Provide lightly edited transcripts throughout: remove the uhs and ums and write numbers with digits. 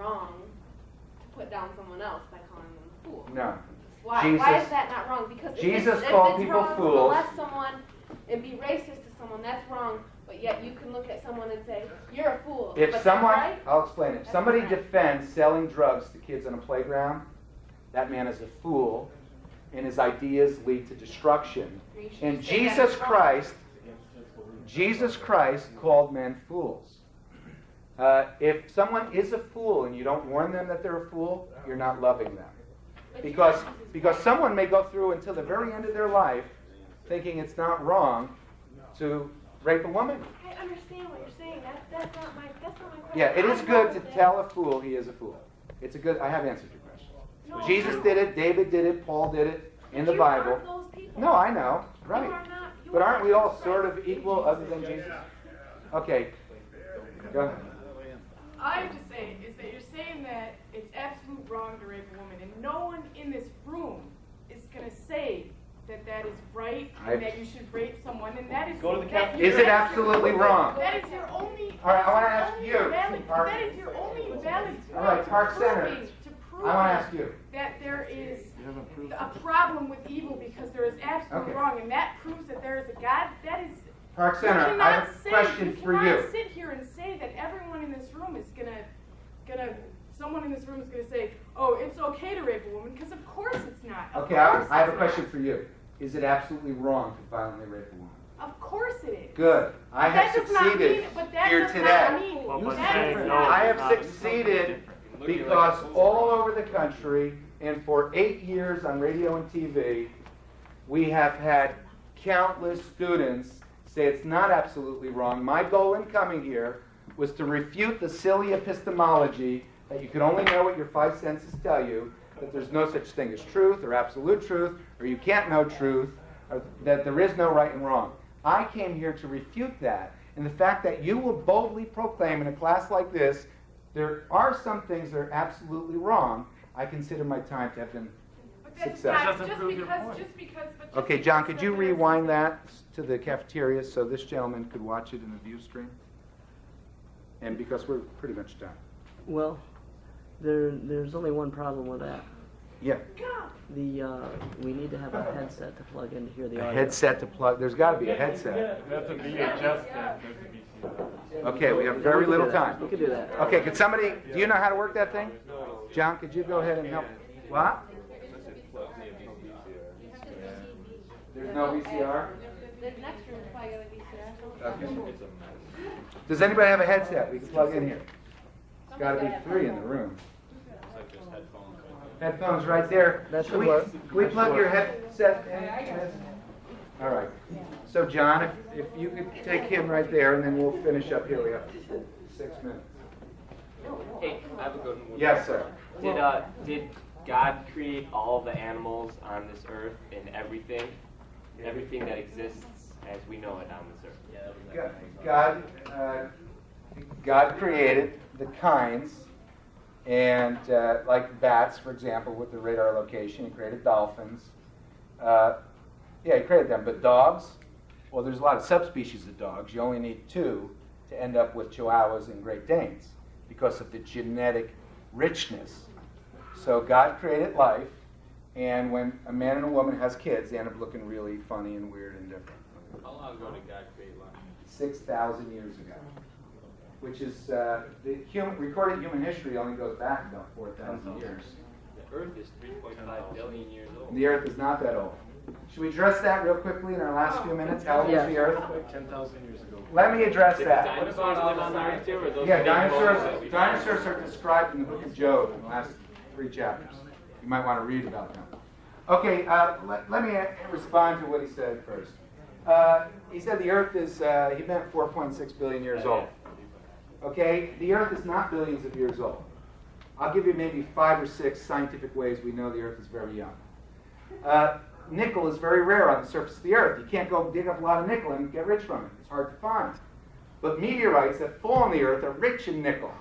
wrong to put down someone else by calling them a fool. No. Why? Jesus, Why is that not wrong? Because Jesus if called it's people wrong fools. to molest someone and be racist to someone, that's wrong. But yet you can look at someone and say, you're a fool. If but someone, right? I'll explain it. If somebody defends selling drugs to kids on a playground, that man is a fool, and his ideas lead to destruction. And Jesus Christ called men fools. If someone is a fool and you don't warn them that they're a fool, you're not loving them. Because someone may go through until the very end of their life thinking it's not wrong to rape a woman. I understand what you're saying. That's not my question. Yeah, it is good to tell a fool he is a fool. I have answered your question. No, Jesus did it, David did it, Paul did it in the you Bible. aren't those people. No, I know. Right. You are not, But aren't we all sort of equal other than Jesus? Okay. Go ahead. I have to say is that you're saying that it's absolute wrong to rape a woman, and no one in this room is going to say that that is right and that you should rape someone, and that is Go to the that cafeteria. Is it absolutely wrong? That is your only. All right, I want to ask you. That is your only valid. All right, Park Center. To prove I want to ask you. that there is a problem with evil because there is absolutely wrong, and that proves that there is a God. That is. Park Center, I have a question for you. You cannot sit here and say that everyone in this room is someone in this room is gonna say, oh, it's okay to rape a woman, because of course it's not. Okay, I have a question for you. Is it absolutely wrong to violently rape a woman? Of course it is. Good. I have succeeded here today. I have succeeded because all over the country and for 8 years on radio and TV, we have had countless students say it's not absolutely wrong. My goal in coming here was to refute the silly epistemology that you can only know what your five senses tell you, that there's no such thing as truth or absolute truth, or you can't know truth, or that there is no right and wrong. I came here to refute that, and the fact that you will boldly proclaim in a class like this, there are some things that are absolutely wrong, I consider my time to have been successful. Okay, John, could you rewind that to the cafeteria so this gentleman could watch it in the view stream? And because we're pretty much done. Well, there's only one problem with that. Yeah. We need to have a headset to plug in to hear the audio. A headset to plug. There's got to be a headset. That's a VHS. Okay, we have very little time. We can do that. Okay, could somebody, do you know how to work that thing? John, could you go ahead and help? What? There's no VCR? The next room is probably going to be Okay. Does anybody have a headset we can plug in here? There's got to be 3 in the room. Headphones right there. That should Can work. Can we plug your headset in? All right. So, John, if you could take him right there, and then we'll finish up here. We have 6 minutes. Hey, I have a good one. Yes, sir. Did God create all the animals on this earth and everything that exists as we know it on this earth? God created the kinds, and like bats, for example, with the radar location, he created dolphins. He created them. But dogs, well, there's a lot of subspecies of dogs. You only need 2 to end up with Chihuahuas and Great Danes because of the genetic richness. So God created life, and when a man and a woman has kids, they end up looking really funny and weird and different. How long ago did God create life? 6,000 years ago, which is recorded human history only goes back about 4,000 years. The Earth is 3.5 billion years old. The Earth is not that old. Should we address that real quickly in our last few minutes? How old is the Earth? 10,000 years ago. Let me address Did that. dinosaurs live on the Earth too, or those Yeah, big dinosaurs are described in the book of Job in the last 3 chapters. You might want to read about them. Okay, let me respond to what he said first. He said the Earth is, he meant 4.6 billion years old. Okay, the Earth is not billions of years old. I'll give you maybe 5 or 6 scientific ways we know the Earth is very young. Nickel is very rare on the surface of the Earth. You can't go dig up a lot of nickel and get rich from it. It's hard to find. But meteorites that fall on the Earth are rich in nickel.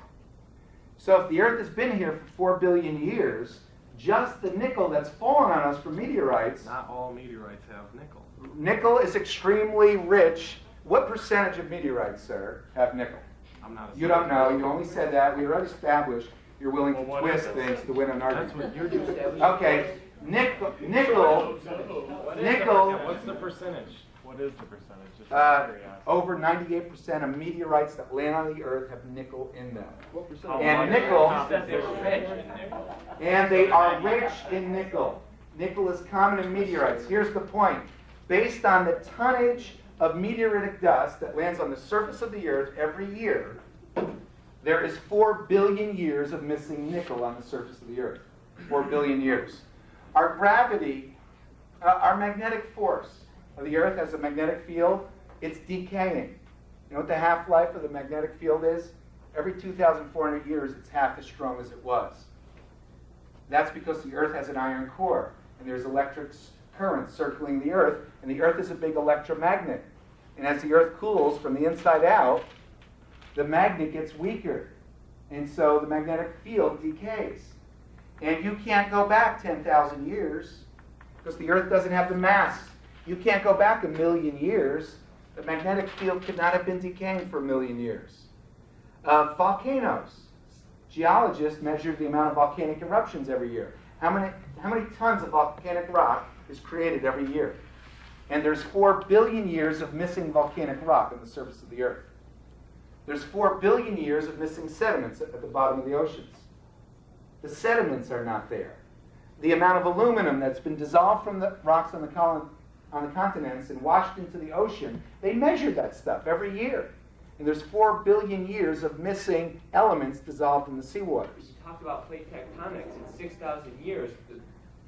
So if the Earth has been here for 4 billion years, just the nickel that's fallen on us from meteorites... Not all meteorites have nickel. Nickel is extremely rich. What percentage of meteorites, sir, have nickel? I'm not a You don't know. You only said that. We already established you're willing to Well, what twist is it? things to win an That's argument. what you're doing. Okay, nickel. What's the percentage? What is the percentage? Just out of curiosity. Over 98% of meteorites that land on the Earth have nickel in them. How And much? nickel, Rich in nickel. and they are rich in nickel. Nickel is common in meteorites. Here's the point. Based on the tonnage of meteoritic dust that lands on the surface of the Earth every year, there is 4 billion years of missing nickel on the surface of the Earth. 4 billion years. Our gravity, our magnetic force of the Earth has a magnetic field. It's decaying. You know what the half-life of the magnetic field is? Every 2,400 years, it's half as strong as it was. That's because the Earth has an iron core, and there's electric currents circling the Earth, and the Earth is a big electromagnet. And as the Earth cools from the inside out, the magnet gets weaker, and so the magnetic field decays. And you can't go back 10,000 years because the Earth doesn't have the mass. You can't go back 1,000,000 years. The magnetic field could not have been decaying for 1,000,000 years. Volcanoes. Geologists measure the amount of volcanic eruptions every year. How many tons of volcanic rock is created every year? And there's 4 billion years of missing volcanic rock on the surface of the Earth. There's 4 billion years of missing sediments at the bottom of the oceans. The sediments are not there. The amount of aluminum that's been dissolved from the rocks on the continents and washed into the ocean, they measure that stuff every year. And there's 4 billion years of missing elements dissolved in the seawaters. You talked about plate tectonics. In 6,000 years,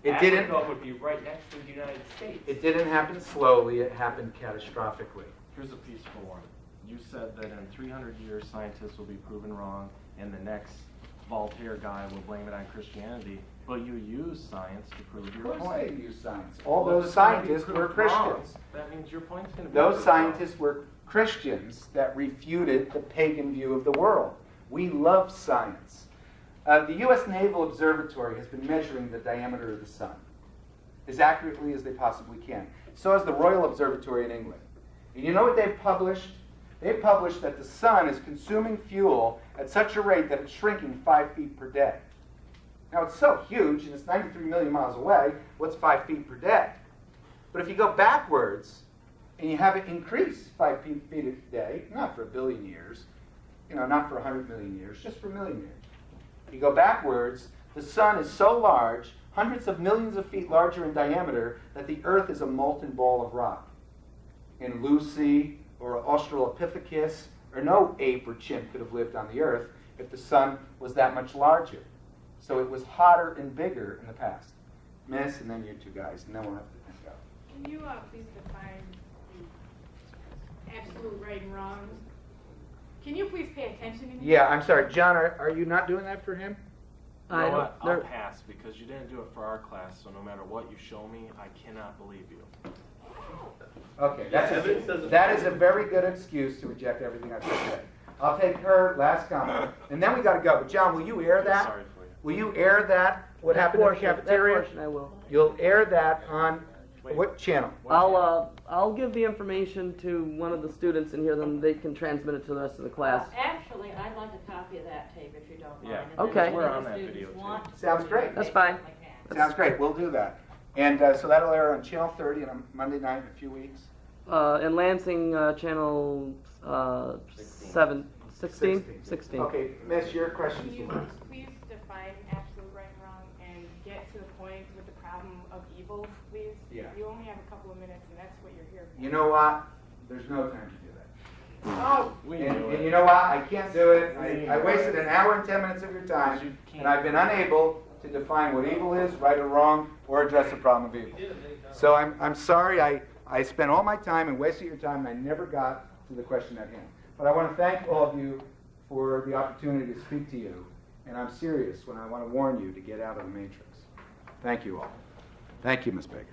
It didn't. Africa would be right next to the United States. It didn't happen slowly, it happened catastrophically. Here's a peaceful one. You said that in 300 years, scientists will be proven wrong, and the next Voltaire guy will blame it on Christianity. But you use science to prove your Of course they point. use science. All Well, if those it's gonna be scientists were proved wrong, Christians. that means your point's going to be Those proved wrong. scientists were Christians that refuted the pagan view of the world. We love science. The U.S. Naval Observatory has been measuring the diameter of the sun as accurately as they possibly can. So has the Royal Observatory in England. And you know what they've published? They've published that the sun is consuming fuel at such a rate that it's shrinking 5 feet per day. Now, it's so huge, and it's 93 million miles away. What's 5 feet per day? But if you go backwards, and you have it increase 5 feet a day, not for 1 billion years, not for 100 million years, just for 1 million years. If you go backwards, the sun is so large, hundreds of millions of feet larger in diameter, that the Earth is a molten ball of rock. And Lucy or Australopithecus or no ape or chimp could have lived on the Earth if the sun was that much larger. So it was hotter and bigger in the past. Miss, and then you two guys, and then we'll have to go. Can you please define the absolute right and wrong? Can you please pay attention in here? Yeah, I'm sorry. John, are you not doing that for him? You know what? I'll pass because you didn't do it for our class, so no matter what you show me, I cannot believe you. Okay, that is a very good excuse to reject everything I've said today. I'll take her last comment, and then we got to go. But John, will you air that? Sorry for you. Will you air that? What happened in the cafeteria? That portion I will. You'll air that on Wait. what channel? I'll give the information to one of the students in here, then they can transmit it to the rest of the class. Actually, I'd like a copy of that tape if you don't Yeah. mind. And then Okay. if We're any on that students video, too. want to Sounds great. take That's it, fine. they can. Sounds great. We'll do that. And so that'll air on Channel 30 on a Monday night in a few weeks. In Lansing, channel 16. Okay, Miss, your Can questions. you please define absolute right and wrong and get to the point with the problem of evil, please? Yeah. You only have a couple of minutes, and that's what you're here for. You know what? There's no time to do that. Oh, We And knew you it. know what? I can't do it. We I knew wasted it. an hour and 10 minutes of your You time, can't. and I've been unable to define what evil is, right or wrong, or address the problem of evil. So I'm sorry I spent all my time and wasted your time, and I never got to the question at hand. But I want to thank all of you for the opportunity to speak to you, and I'm serious when I want to warn you to get out of the matrix. Thank you all. Thank you, Ms. Baker.